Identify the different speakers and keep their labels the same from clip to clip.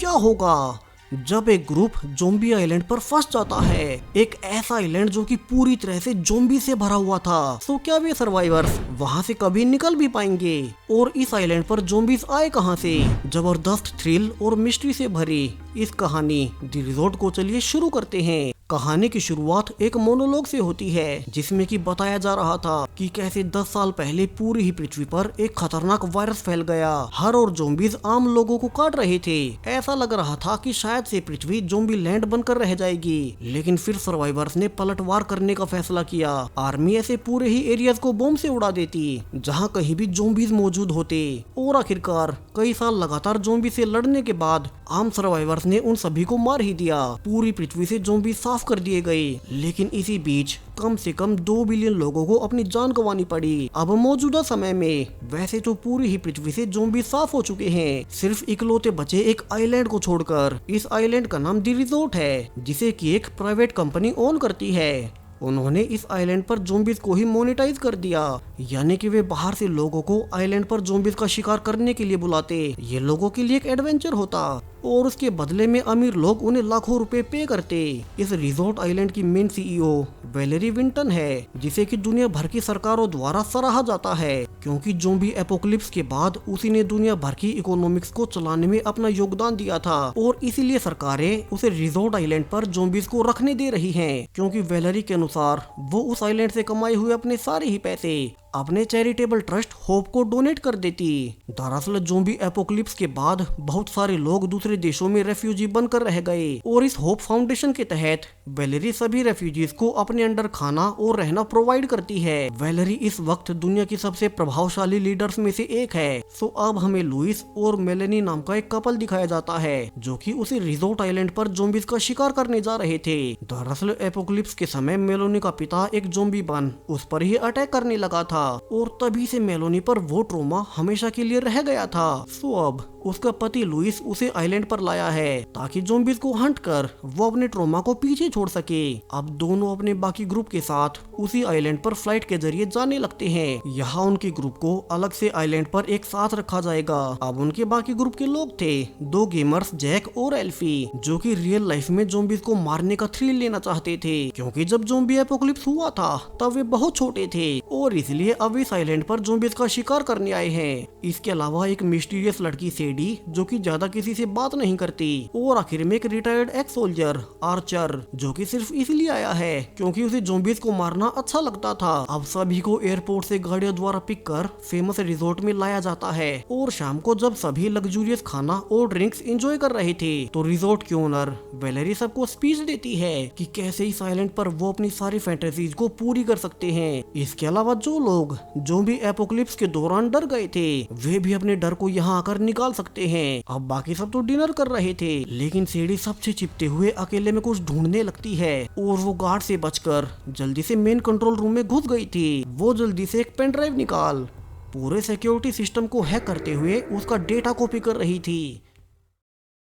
Speaker 1: क्या होगा जब एक ग्रुप ज़ोंबी आइलैंड पर फंस जाता है। एक ऐसा आइलैंड जो कि पूरी तरह से ज़ोंबी से भरा हुआ था। तो क्या वे सर्वाइवर्स वहां से कभी निकल भी पाएंगे? और इस आइलैंड पर ज़ोंबीज आए कहां से? जबरदस्त थ्रिल और मिस्ट्री से भरी इस कहानी द रिजॉर्ट को चलिए शुरू करते हैं। कहानी की शुरुआत एक मोनोलॉग से होती है जिसमें कि बताया जा रहा था कि कैसे 10 साल पहले पूरी ही पृथ्वी पर एक खतरनाक वायरस फैल गया। हर और ज़ोंबीज आम लोगों को काट रहे थे। ऐसा लग रहा था कि शायद से पृथ्वी ज़ोंबी लैंड बनकर रह जाएगी। लेकिन फिर सर्वाइवर्स ने पलटवार करने का फैसला किया। आर्मी ऐसे पूरे ही एरियाज को बम से उड़ा देती जहाँ कहीं भी ज़ोंबीज मौजूद होते। और आखिरकार कई साल लगातार ज़ोंबी से लड़ने के बाद आम सर्वाइवर्स ने उन सभी को मार ही दिया। पूरी पृथ्वी से ज़ोंबी साफ कर दिए गए। लेकिन इसी बीच कम से कम 2 बिलियन लोगों को अपनी जान गंवानी पड़ी। अब मौजूदा समय में वैसे तो पूरी ही पृथ्वी से ज़ोंबी साफ हो चुके हैं। सिर्फ इकलौते बचे एक आइलैंड को छोड़कर। इस आइलैंड का नाम द रिजॉर्ट है जिसे कि एक प्राइवेट कंपनी ओन करती है। उन्होंने इस आइलैंड पर ज़ोंबीज को ही मोनेटाइज कर दिया, यानी कि वे बाहर से लोगों को आइलैंड पर ज़ोंबीज का शिकार करने के लिए बुलाते। ये लोगों के लिए एक एडवेंचर होता और उसके बदले में अमीर लोग उन्हें लाखों रुपए पे करते। इस रिजॉर्ट आइलैंड की मेन सीईओ वैलेरी विंटन है जिसे कि दुनिया भर की सरकारों द्वारा सराहा जाता है क्योंकि ज़ोंबी एपोकलिप्स के बाद उसी ने दुनिया भर की इकोनॉमिक्स को चलाने में अपना योगदान दिया था। और इसीलिए सरकारें उसे रिजॉर्ट आइलैंड पर ज़ोंबीज को रखने दे रही हैं क्योंकि वैलेरी के अनुसार वो उस आइलैंड से कमाए हुए अपने सारे ही पैसे अपने चैरिटेबल ट्रस्ट होप को डोनेट कर देती। दरअसल ज़ोंबी एपोकलिप्स के बाद बहुत सारे लोग दूसरे देशों में रेफ्यूजी बनकर रह गए और इस होप फाउंडेशन के तहत वैलेरी सभी रेफ्यूजीज को अपने अंडर खाना और रहना प्रोवाइड करती है। वैलेरी इस वक्त दुनिया की सबसे प्रभावशाली लीडर्स में से एक है। सो अब हमें लुइस और मेलेनी नाम का एक कपल दिखाया जाता है जो कि उसी रिजॉर्ट आइलैंड पर ज़ोंबीज का शिकार करने जा रहे थे। दरअसल एपोकलिप्स के समय मेलोनी का पिता एक ज़ोंबी बन उस पर ही अटैक करने लगा था और तभी से मेलोनी पर वो ट्रॉमा हमेशा के लिए रह गया था। सो अब उसका पति लुइस उसे आइलैंड पर लाया है ताकि ज़ोंबीज को हंट कर वो अपने ट्रॉमा को पीछे छोड़ सके। अब दोनों अपने बाकी ग्रुप के साथ उसी आइलैंड पर फ्लाइट के जरिए जाने लगते हैं। यहाँ उनके ग्रुप को अलग से आइलैंड पर एक साथ रखा जाएगा। अब उनके बाकी ग्रुप के लोग थे 2 गेमर्स जैक और एल्फी जो कि रियल लाइफ में ज़ोंबीज को मारने का थ्रिल लेना चाहते थे क्योंकि जब ज़ोंबी एपोकलिप्स हुआ था तब वे बहुत छोटे थे और इसलिए अब इस आइलैंड पर ज़ोंबीज का शिकार करने आए हैं। इसके अलावा एक मिस्टीरियस लड़की सेडी जो कि ज्यादा किसी से बात नहीं करती और आखिर में एक रिटायर्ड एक्स सोल्जर आर्चर जो कि सिर्फ इसलिए आया है क्योंकि उसे ज़ोंबीज को मारना अच्छा लगता था। अब सभी को एयरपोर्ट से गाड़ियों द्वारा पिक कर फेमस रिजॉर्ट में लाया जाता है और शाम को जब सभी लग्जूरियस खाना और ड्रिंक्स एंजॉय कर रहे थे तो रिजॉर्ट की ओनर वैलेरी सबको स्पीच देती है कि कैसे इस आइलैंड पर वो अपनी सारी फैंटेसीज को पूरी कर सकते हैं। इसके अलावा जो लोग ज़ोंबी एपोकलिप्स के दौरान डर गए थे वे भी अपने डर को यहाँ आकर निकाल सकते हैं। अब बाकी सब तो डिनर कर रहे थे लेकिन सीढ़ी सबसे चिपते हुए अकेले में कुछ ढूंढने लगती है और वो गार्ड से बचकर जल्दी से मेन कंट्रोल रूम में घुस गई थी। वो जल्दी से एक पेन ड्राइव निकाल पूरे सिक्योरिटी सिस्टम को हैक करते हुए उसका डेटा कॉपी कर रही थी।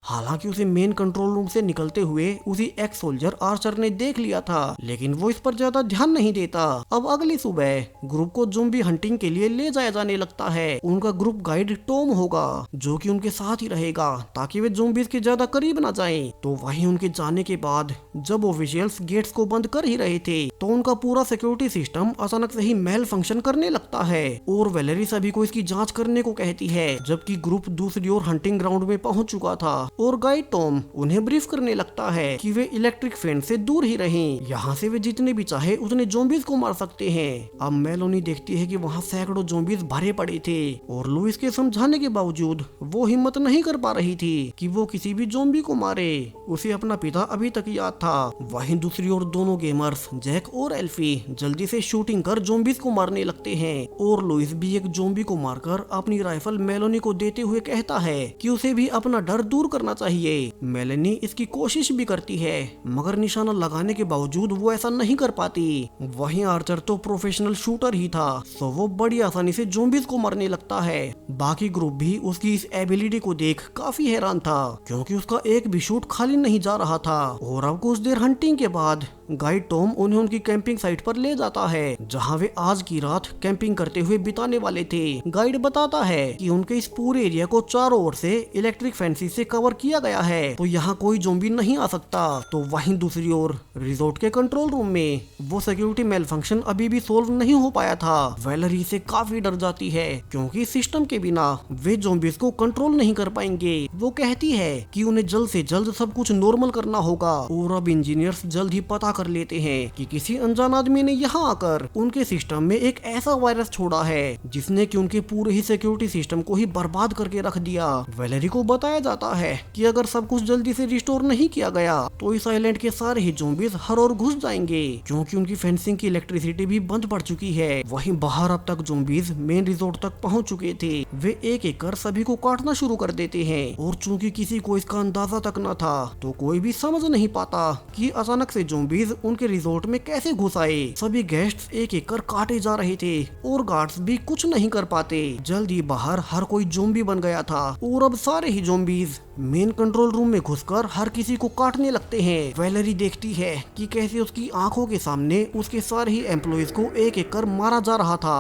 Speaker 1: हालांकि उसे मेन कंट्रोल रूम से निकलते हुए उसी एक्स सोल्जर आर्चर ने देख लिया था लेकिन वो इस पर ज्यादा ध्यान नहीं देता। अब अगली सुबह ग्रुप को ज़ोंबी हंटिंग के लिए ले जाया जाने लगता है। उनका ग्रुप गाइड टॉम होगा जो कि उनके साथ ही रहेगा ताकि वे ज़ोंबीज के ज्यादा करीब ना जाएं। तो वहीं उनके जाने के बाद जब ऑफिशियल्स गेट्स को बंद कर ही रहे थे तो उनका पूरा सिक्योरिटी सिस्टम अचानक से ही मेल फंक्शन करने लगता है और वैलेरी सभी को इसकी जाँच करने को कहती है जबकि ग्रुप दूसरी ओर हंटिंग ग्राउंड में पहुँच चुका था और गाइड टॉम उन्हें ब्रीफ करने लगता है कि वे इलेक्ट्रिक फैन से दूर ही रहें। यहाँ से वे जितने भी चाहे उतने ज़ोंबीज को मार सकते हैं। अब मेलोनी देखती है कि वहाँ सैकड़ों ज़ोंबीज भरे पड़े थे और लुइस के समझाने के बावजूद वो हिम्मत नहीं कर पा रही थी कि वो किसी भी ज़ोंबी को मारे। उसे अपना पिता अभी तक याद था। वहीं दूसरी ओर दोनों गेमर्स जैक और एल्फी जल्दी से शूटिंग कर ज़ोंबीज को मारने लगते हैं और लुइस भी एक ज़ोंबी को मारकर अपनी राइफल मेलोनी को देते हुए कहता है कि उसे भी अपना डर दूर करना चाहिए। मेलेनी इसकी कोशिश भी करती है मगर निशाना लगाने के बावजूद वो ऐसा नहीं कर पाती। वहीं आर्चर तो प्रोफेशनल शूटर ही था तो वो बड़ी आसानी से ज़ोंबीज को मारने लगता है। बाकी ग्रुप भी उसकी इस एबिलिटी को देख काफी हैरान था क्योंकि उसका एक भी शूट खाली नहीं जा रहा था। और अब कुछ देर हंटिंग के बाद गाइड टॉम उन्हें उनकी कैंपिंग साइट पर ले जाता है जहाँ वे आज की रात कैंपिंग करते हुए बिताने वाले थे। गाइड बताता है कि उनके इस पूरे एरिया को चारों ओर से इलेक्ट्रिक फेंसिस से कवर किया गया है, तो यहाँ कोई ज़ॉम्बी नहीं आ सकता। तो वहीं दूसरी ओर रिजॉर्ट के कंट्रोल रूम में वो सिक्योरिटी मेल फंक्शन अभी भी सोल्व नहीं हो पाया था। वैलेरी से काफी डर जाती है क्योंकि सिस्टम के बिना वे ज़ॉम्बीज को कंट्रोल नहीं कर पाएंगे। वो कहती है कि उन्हें जल्द से जल्द सब कुछ नॉर्मल करना होगा और अब इंजीनियर्स जल्द ही पता कर लेते हैं कि किसी अनजान आदमी ने यहाँ आकर उनके सिस्टम में एक ऐसा वायरस छोड़ा है जिसने कि उनके पूरे ही सिक्योरिटी सिस्टम को ही बर्बाद करके रख दिया। वैलेरी को बताया जाता है कि अगर सब कुछ जल्दी से रिस्टोर नहीं किया गया तो इस आइलैंड के सारे ही ज़ॉम्बीज हर ओर घुस जाएंगे क्योंकि उनकी फेंसिंग की इलेक्ट्रिसिटी भी बंद पड़ चुकी है। वहीं बाहर अब तक ज़ॉम्बीज मेन रिजॉर्ट तक पहुंच चुके थे। वे एक एक कर सभी को काटना शुरू कर देते हैं और चूंकि किसी को इसका अंदाजा तक न था तो कोई भी समझ नहीं पाता कि अचानक से ज़ॉम्बीज उनके रिजॉर्ट में कैसे घुस आए। सभी गेस्ट्स एक एक कर काटे जा रहे थे और गार्ड्स भी कुछ नहीं कर पाते। जल्दी बाहर हर कोई ज़ॉम्बी बन गया था और अब सारे ही ज़ॉम्बीज मेन कंट्रोल रूम में घुसकर हर किसी को काटने लगते हैं। वैलेरी देखती है कि कैसे उसकी आंखों के सामने उसके सारे ही एम्प्लॉइज को एक एक कर मारा जा रहा था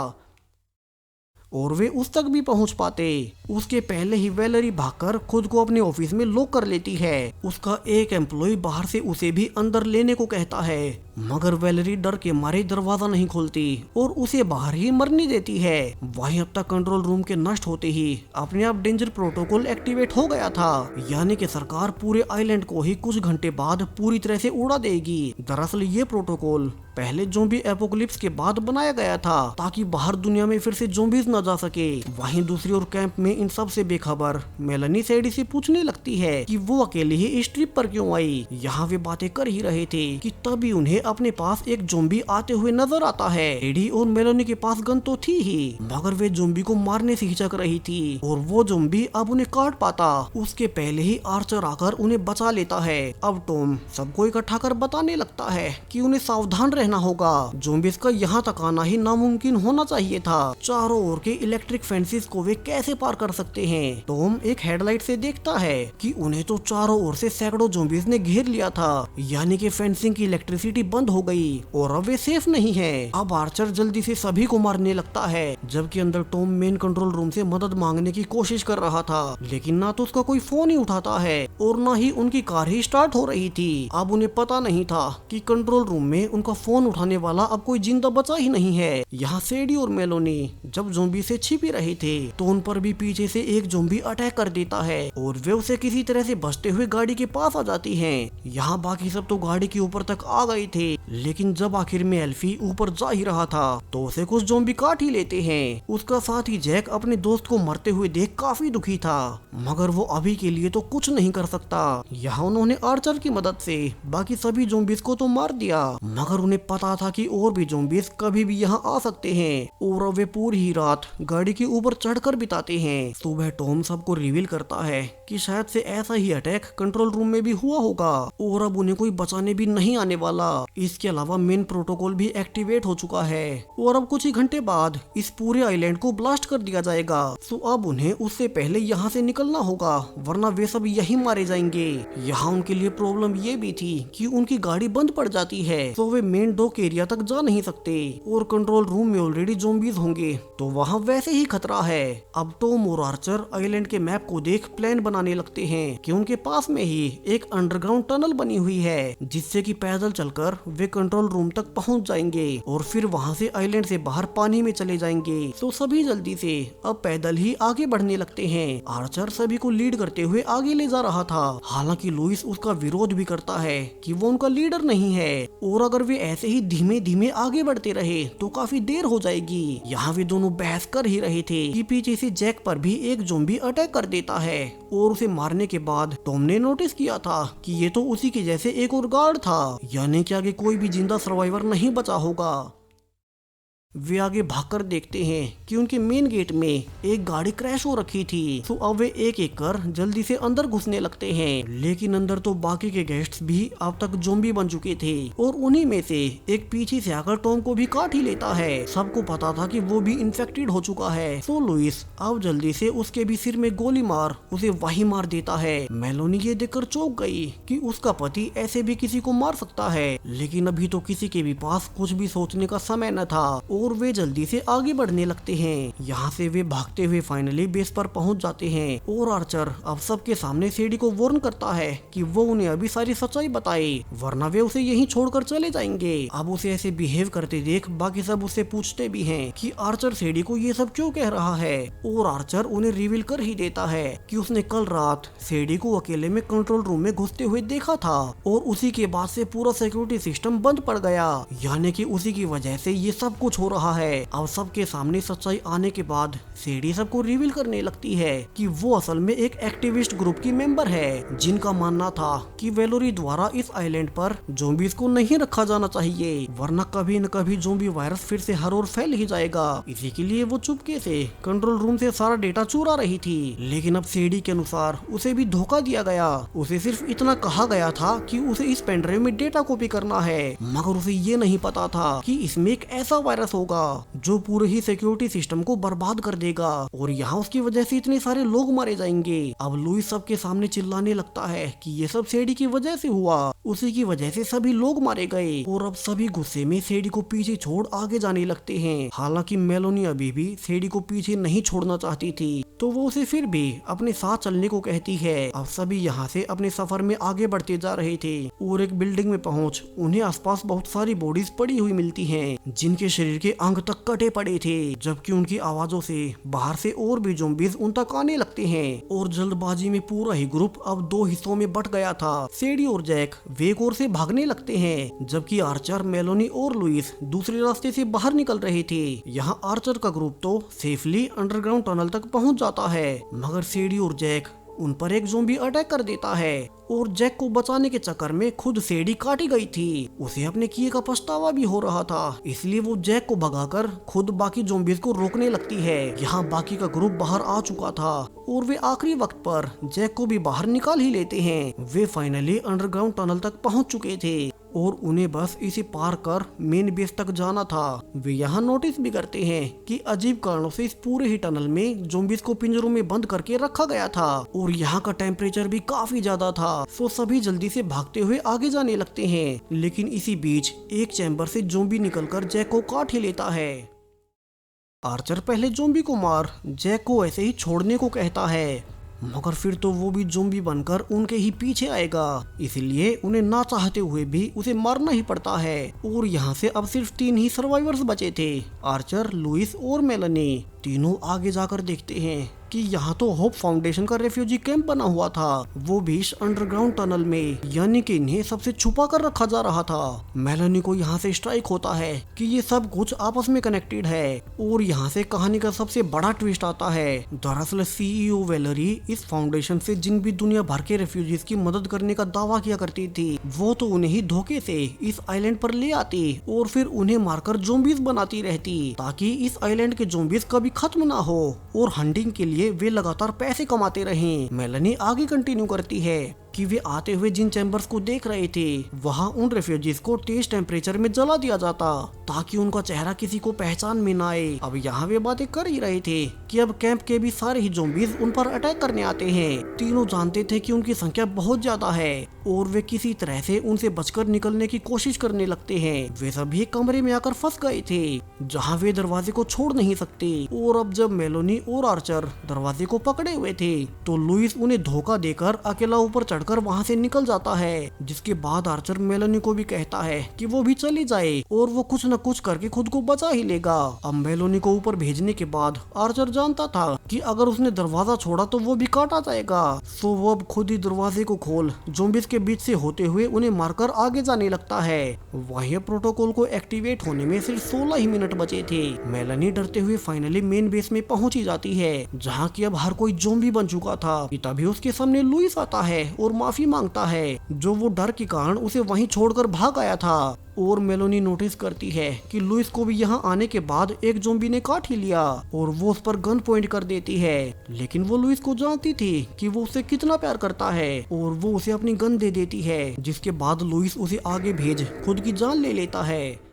Speaker 1: और वे उस तक भी पहुंच पाते। उसके पहले ही वैलेरी भागकर खुद को अपने ऑफिस में लॉक कर लेती है। उसका एक एम्प्लॉय बाहर से उसे भी अंदर लेने को कहता है मगर वैलेरी डर के मारे दरवाजा नहीं खोलती और उसे बाहर ही मरने देती है। वहीं अब तक कंट्रोल रूम के नष्ट होते ही अपने आप डेंजर प्रोटोकॉल एक्टिवेट हो गया था, यानी कि सरकार पूरे आइलैंड को ही कुछ घंटे बाद पूरी तरह से उड़ा देगी। दरअसल ये प्रोटोकॉल पहले ज़ॉम्बी एपोकलिप्स के बाद बनाया गया था ताकि बाहर दुनिया में फिर से ज़ॉम्बीज न जा सके। वहीं दूसरी ओर कैंप में इन सब से बेखबर मेलानी सैडी से पूछने लगती है कि वो अकेले ही इस ट्रिप पर क्यों आई। यहाँ वे बातें कर ही रहे थे कि तभी उन्हें अपने पास एक ज़ॉम्बी आते हुए नजर आता है। एडी और मेलानी के पास गन तो थी ही मगर वे ज़ॉम्बी को मारने से हिचक रही थी और वो ज़ॉम्बी अब उन्हें काट पाता उसके पहले ही आर्चर आकर उन्हें बचा लेता है। अब टॉम सबको इकट्ठा कर बताने लगता है कि उन्हें सावधान रहना होगा। ज़ॉम्बीज का यहाँ तक आना ही नामुमकिन होना चाहिए था। चारों ओर के इलेक्ट्रिक फेंसिस को वे कैसे पार कर सकते हैं। टॉम एक हेडलाइट से देखता है कि उन्हें तो चारों ओर से सैकड़ों ज़ॉम्बीज ने घेर लिया था, यानी कि फेंसिंग की इलेक्ट्रिसिटी बंद हो गई और अब वे सेफ नहीं है। अब आर्चर जल्दी से सभी को मारने लगता है जबकि अंदर टॉम मेन कंट्रोल रूम से मदद मांगने की कोशिश कर रहा था लेकिन ना तो उसका कोई फोन ही उठाता है और ना ही उनकी कार ही स्टार्ट हो रही थी। अब उन्हें पता नहीं था कि कंट्रोल रूम में उनका फोन उठाने वाला अब कोई जिंदा बचा ही नहीं है। यहाँ सैडी और मेलोनी जब ज़ॉम्बी से छिपी रहे थे तो उन पर भी पीछे से एक ज़ॉम्बी अटैक कर देता है और वे उसे किसी तरह से बचते हुए गाड़ी के पास आ जाती हैं। यहाँ बाकी सब तो गाड़ी के ऊपर तक आ गए थे लेकिन जब आखिर में एल्फी ऊपर जा ही रहा था तो उसे कुछ ज़ॉम्बी काट ही लेते हैं। उसका साथी जैक अपने दोस्त को मरते हुए देख काफी दुखी था मगर वो अभी के लिए तो कुछ नहीं कर सकता। यहाँ उन्होंने आर्चर की मदद से बाकी सभी ज़ॉम्बीज को तो मार दिया मगर उन्हें पता था कि और भी ज़ॉम्बीज कभी भी यहाँ आ सकते हैं और अब वे पूरी ही रात गाड़ी के ऊपर चढ़कर बिताते हैं। सुबह टॉम सबको रिवील करता है कि शायद से ऐसा ही अटैक कंट्रोल रूम में भी हुआ होगा और अब उन्हें कोई बचाने भी नहीं आने वाला। इसके अलावा मेन प्रोटोकॉल भी एक्टिवेट हो चुका है और अब कुछ ही घंटे बाद इस पूरे आइलैंड को ब्लास्ट कर दिया जाएगा। तो अब उन्हें उससे पहले यहाँ से निकलना होगा वरना वे सब यही मारे जाएंगे। यहाँ उनके लिए प्रॉब्लम ये भी थी कि उनकी गाड़ी बंद पड़ जाती है तो वे मेन डॉक एरिया तक जा नहीं सकते और कंट्रोल रूम में ऑलरेडी ज़ॉम्बीज होंगे तो वहाँ वैसे ही खतरा है। अब टॉम और आर्चर आइलैंड के मैप को देख प्लान बनाने लगते हैं कि उनके पास में ही एक अंडरग्राउंड टनल बनी हुई है जिससे कि पैदल चलकर वे कंट्रोल रूम तक पहुंच जाएंगे और फिर वहां से आइलैंड से बाहर पानी में चले जाएंगे। तो सभी जल्दी से अब पैदल ही आगे बढ़ने लगते हैं। आर्चर सभी को लीड करते हुए आगे ले जा रहा था, हालांकि लुइस उसका विरोध भी करता है कि वो उनका लीडर नहीं है और अगर वे ऐसे ही धीमे धीमे आगे बढ़ते रहे तो काफी देर हो जाएगी। यहाँ वे दोनों बहस कर ही रहे थे कि पीछे से जैक पर भी एक ज़ॉम्बी अटैक कर देता है और उसे मारने के बाद टॉम ने नोटिस किया था कि ये तो उसी के जैसे एक और गार्ड था, यानी कि आगे कोई भी जिंदा सर्वाइवर नहीं बचा होगा। वे आगे भागकर देखते हैं कि उनके मेन गेट में एक गाड़ी क्रैश हो रखी थी। तो अब वे एक एक कर जल्दी से अंदर घुसने लगते हैं, लेकिन अंदर तो बाकी के गेस्ट्स भी अब तक ज़ॉम्बी बन चुके थे और उन्हीं में से एक पीछे से आकर टॉम को भी काट ही लेता है। सबको पता था कि वो भी इन्फेक्टेड हो चुका है। तो लुइस अब जल्दी से उसके भी सिर में गोली मार उसे वही मार देता है। मेलोनी ये देखकर चौंक गई कि उसका पति ऐसे भी किसी को मार सकता है, लेकिन अभी तो किसी के भी पास कुछ भी सोचने का समय न था और वे जल्दी से आगे बढ़ने लगते हैं। यहाँ से वे भागते हुए फाइनली बेस पर पहुँच जाते हैं और आर्चर अब सबके सामने सेडी को वार्न करता है कि वो उन्हें अभी सारी सच्चाई बताए, वरना वे उसे यहीं छोड़कर चले जाएंगे। अब उसे ऐसे बिहेव करते देख बाकी सब उससे पूछते भी हैं कि आर्चर सेडी को ये सब क्यों कह रहा है, और आर्चर उन्हें रिवील कर ही देता है कि उसने कल रात सेडी को अकेले में कंट्रोल रूम में घुसते हुए देखा था और उसी के बाद से पूरा सिक्योरिटी सिस्टम बंद पड़ गया, यानी कि उसी की वजह से ये सब कुछ हो रहा है। अब सबके सामने सच्चाई आने के बाद सेडी सबको रिवील करने लगती है कि वो असल में एक एक्टिविस्ट ग्रुप की मेंबर है, जिनका मानना था कि वेलोरी द्वारा इस आइलैंड पर ज़ॉम्बीज़ को नहीं रखा जाना चाहिए, वरना कभी न कभी ज़ॉम्बी वायरस फिर से हर ओर फैल ही जाएगा। इसी के लिए वो चुपके से कंट्रोल रूम से सारा डेटा चुरा रही थी। लेकिन अब सेडी के अनुसार उसे भी धोखा दिया गया। उसे सिर्फ इतना कहा गया था कि उसे इस पेनड्राइव में डेटा कॉपी करना है, मगर उसे ये नहीं पता था कि इसमें एक ऐसा वायरस होगा जो पूरे ही सिक्योरिटी सिस्टम को बर्बाद कर देगा और यहाँ उसकी वजह से इतने सारे लोग मारे जाएंगे। अब लुइस सबके सामने चिल्लाने लगता है कि ये सब सेडी की वजह से हुआ, उसी की वजह से सभी लोग मारे गए, और अब सभी गुस्से में सेडी को पीछे छोड़ आगे जाने लगते हैं। हालांकि मेलोनी अभी भी सेडी को पीछे नहीं छोड़ना चाहती थी, तो वो उसे फिर भी अपने साथ चलने को कहती है। अब सभी यहाँ से अपने सफर में आगे बढ़ते जा रहे थे और एक बिल्डिंग में पहुँच उन्हें आसपास बहुत सारी बॉडीज पड़ी हुई मिलती हैं, जिनके शरीर के अंग तक कटे पड़े थे, जबकि उनकी आवाजों से बाहर से और भी ज़ॉम्बीज़ उन तक आने लगते हैं। और जल्दबाजी में पूरा ही ग्रुप अब दो हिस्सों में बट गया था। सेडी और जैक वे एक ओर से भागने लगते हैं, जबकि आर्चर, मेलोनी और लुइस दूसरे रास्ते से बाहर निकल रहे थे। यहाँ आर्चर का ग्रुप तो सेफली अंडरग्राउंड टनल तक पहुँच जाता है, मगर सेडी और जैक उन पर एक ज़ॉम्बी अटैक कर देता है और जैक को बचाने के चक्कर में खुद सेडी काटी गई थी। उसे अपने किए का पछतावा भी हो रहा था, इसलिए वो जैक को भगाकर खुद बाकी ज़ॉम्बीज़ को रोकने लगती है। यहाँ बाकी का ग्रुप बाहर आ चुका था और वे आखिरी वक्त पर जैक को भी बाहर निकाल ही लेते हैं। वे फाइनली अंडरग्राउंड टनल तक पहुँच चुके थे और उन्हें बस इसे पार कर मेन बेस तक जाना था। वे यहाँ नोटिस भी करते हैं कि अजीब कारणों से इस पूरे ही टनल में ज़ॉम्बीज़ को पिंजरों में बंद करके रखा गया था और यहाँ का टेम्परेचर भी काफी ज्यादा था। सो सभी जल्दी से भागते हुए आगे जाने लगते हैं, लेकिन इसी बीच एक चैम्बर से ज़ॉम्बी निकलकर जैक को काट ही लेता है। आर्चर पहले ज़ॉम्बी को मार जैक को ऐसे ही छोड़ने को कहता है, मगर फिर तो वो भी ज़ॉम्बी बनकर उनके ही पीछे आएगा, इसलिए उन्हें ना चाहते हुए भी उसे मारना ही पड़ता है। और यहाँ से अब सिर्फ 3 ही सर्वाइवर्स बचे थे, आर्चर, लुइस और मेलोनी। तीनों आगे जाकर देखते हैं कि यहाँ तो होप फाउंडेशन का रेफ्यूजी कैंप बना हुआ था, वो भी इस अंडरग्राउंड टनल में, यानी कि इन्हें सबसे छुपा कर रखा जा रहा था। मेलोनी को यहाँ से स्ट्राइक होता है कि ये सब कुछ आपस में कनेक्टेड है और यहाँ से कहानी का सबसे बड़ा ट्विस्ट आता है। दरअसल सीईओ वेलेरी इस फाउंडेशन से जिन भी दुनिया भर के रेफ्यूजीज की मदद करने का दावा किया करती थी, वो तो उन्हें ही धोखे से इस आइलैंड पर ले आती और फिर उन्हें मारकर ज़ॉम्बीज़ बनाती रहती, ताकि इस आइलैंड के ज़ॉम्बीज़ कभी खत्म ना हो और हंटिंग के लिए वे लगातार पैसे कमाते रहें। मेलोनी आगे कंटिन्यू करती है कि वे आते हुए जिन चैम्बर्स को देख रहे थे, वहाँ उन रेफ्यूजीज को तेज टेम्परेचर में जला दिया जाता ताकि उनका चेहरा किसी को पहचान में ना आए। अब यहाँ वे बातें कर ही रहे थे कि अब कैंप के भी सारे ही ज़ॉम्बीज़ उन पर अटैक करने आते हैं। तीनों जानते थे कि उनकी संख्या बहुत ज्यादा है और वे किसी तरह से उनसे बचकर निकलने की कोशिश करने लगते हैं। वे सभी कमरे में आकर फंस गए थे जहाँ वे दरवाजे को छोड़ नहीं सकते। और अब जब मेलोनी और आर्चर दरवाजे को पकड़े हुए थे, तो लुइस उन्हें धोखा देकर अकेला ऊपर चढ़कर वहाँ से निकल जाता है, जिसके बाद आर्चर मेलोनी को भी कहता है कि वो भी चली जाए और वो कुछ न कुछ करके खुद को बचा ही लेगा। अब मेलोनी को ऊपर भेजने के बाद आर्चर जानता था कि अगर उसने दरवाजा छोड़ा तो वो भी काटा जाएगा, तो वो अब खुद ही दरवाजे को खोल ज़ॉम्बीज़ के बीच से होते हुए उन्हें मारकर आगे जाने लगता है। वहीं प्रोटोकॉल को एक्टिवेट होने में सिर्फ 16 ही मिनट बचे थे। मेलोनी डरते हुए फाइनली मेन बेस में पहुंच ही जाती है, जहाँ की अब हर कोई ज़ॉम्बी बन चुका था। तभी उसके सामने लुइस आता है और और माफी मांगता है, जो वो डर के कारण उसे वहीं छोड़कर भाग आया था। और मेलोनी नोटिस करती है कि लुइस को भी यहाँ आने के बाद एक ज़ॉम्बी ने काट ही लिया और वो उस पर गन पॉइंट कर देती है। लेकिन वो लुइस को जानती थी कि वो उससे कितना प्यार करता है और वो उसे अपनी गन दे देती है, जिसके बाद लुइस उसे आगे भेज खुद की जान ले लेता है।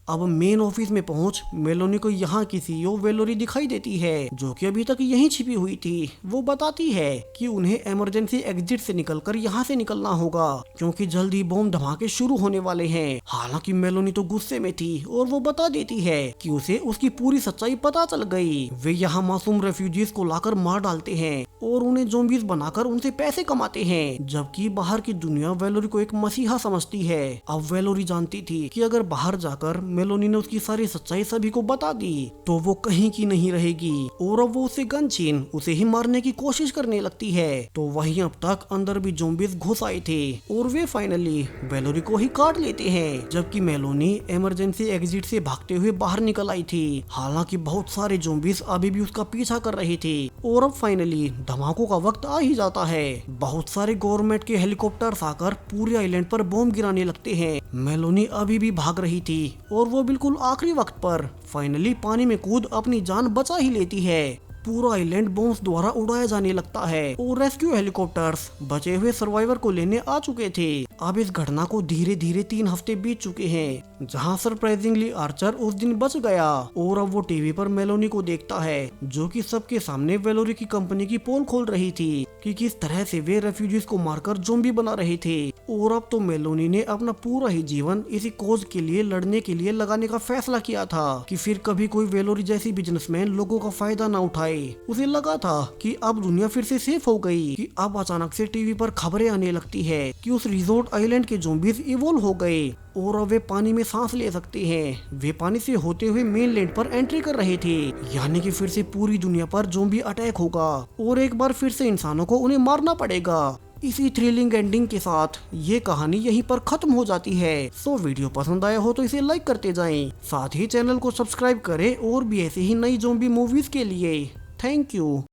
Speaker 1: अब मेन ऑफिस में पहुंच मेलोनी को यहाँ की सीईओ वेलोरी दिखाई देती है, जो कि अभी तक यहीं छिपी हुई थी। वो बताती है कि उन्हें इमरजेंसी एग्जिट से निकलकर यहाँ से निकलना होगा, क्योंकि जल्द ही बम धमाके शुरू होने वाले हैं। हालांकि मेलोनी तो गुस्से में थी और वो बता देती है कि उसे उसकी पूरी सच्चाई पता चल गई। वे यहाँ मासूम रेफ्यूजीज को लाकर मार डालते हैं और उन्हें ज़ॉम्बीज बनाकर उनसे पैसे कमाते हैं, जबकि बाहर की दुनिया वेलोरी को एक मसीहा समझती है। अब वेलोरी जानती थी कि अगर बाहर जाकर मेलोनी ने उसकी सारी सच्चाई सभी को बता दी तो वो कहीं की नहीं रहेगी और अब वो उसे गन छीन उसे ही मारने की कोशिश करने लगती है। तो वहीं अब तक अंदर भी ज़ॉम्बीज घुस आए थे और वे फाइनली वेलोरी को ही काट लेते हैं, जबकि मेलोनी इमरजेंसी एग्जिट से भागते हुए बाहर निकल आई थी। हालांकि बहुत सारे ज़ॉम्बीज अभी भी उसका पीछा कर रहे थे और अब फाइनली धमाकों का वक्त आ ही जाता है। बहुत सारे गवर्नमेंट के हेलीकॉप्टर्स आकर पूरे आइलैंड पर बम गिराने लगते हैं। मेलोनी अभी भी भाग रही थी और वो बिल्कुल आखिरी वक्त पर फाइनली पानी में कूद अपनी जान बचा ही लेती है। पूरा आइलैंड बॉम्ब्स द्वारा उड़ाया जाने लगता है और रेस्क्यू हेलीकॉप्टर्स बचे हुए सर्वाइवर को लेने आ चुके थे। अब इस घटना को धीरे धीरे 3 हफ्ते बीत चुके हैं, जहां सरप्राइजिंगली आर्चर उस दिन बच गया और अब वो टीवी पर मेलोनी को देखता है, जो कि सबके सामने वेलोरी की कंपनी की पोल खोल रही थी कि किस तरह से वे रेफ्यूजीज को मारकर ज़ॉम्बी बना रहे थे। और अब तो मेलोनी ने अपना पूरा ही जीवन इसी कोज के लिए लड़ने के लिए लगाने का फैसला किया था कि फिर कभी कोई वेलोरी जैसी बिजनेसमैन लोगों का फायदा न उठाए। उसे लगा था कि अब दुनिया फिर से सेफ हो गई कि अब अचानक से टीवी पर खबरें आने लगती है कि उस रिजोर्ट आइलैंड के ज़ॉम्बीज इवॉल्व हो गए और अब वे पानी में सांस ले सकते हैं। वे पानी से होते हुए मेनलैंड पर एंट्री कर रहे थे, यानी कि फिर से पूरी दुनिया पर ज़ॉम्बी अटैक होगा और एक बार फिर से इंसानों को उन्हें मारना पड़ेगा। इसी थ्रिलिंग एंडिंग के साथ ये कहानी यहीं पर खत्म हो जाती है। सो वीडियो पसंद आया हो तो इसे लाइक करते जाएं, साथ ही चैनल को सब्सक्राइब करें और भी ऐसे ही नई ज़ॉम्बी मूवीज के लिए। Thank you.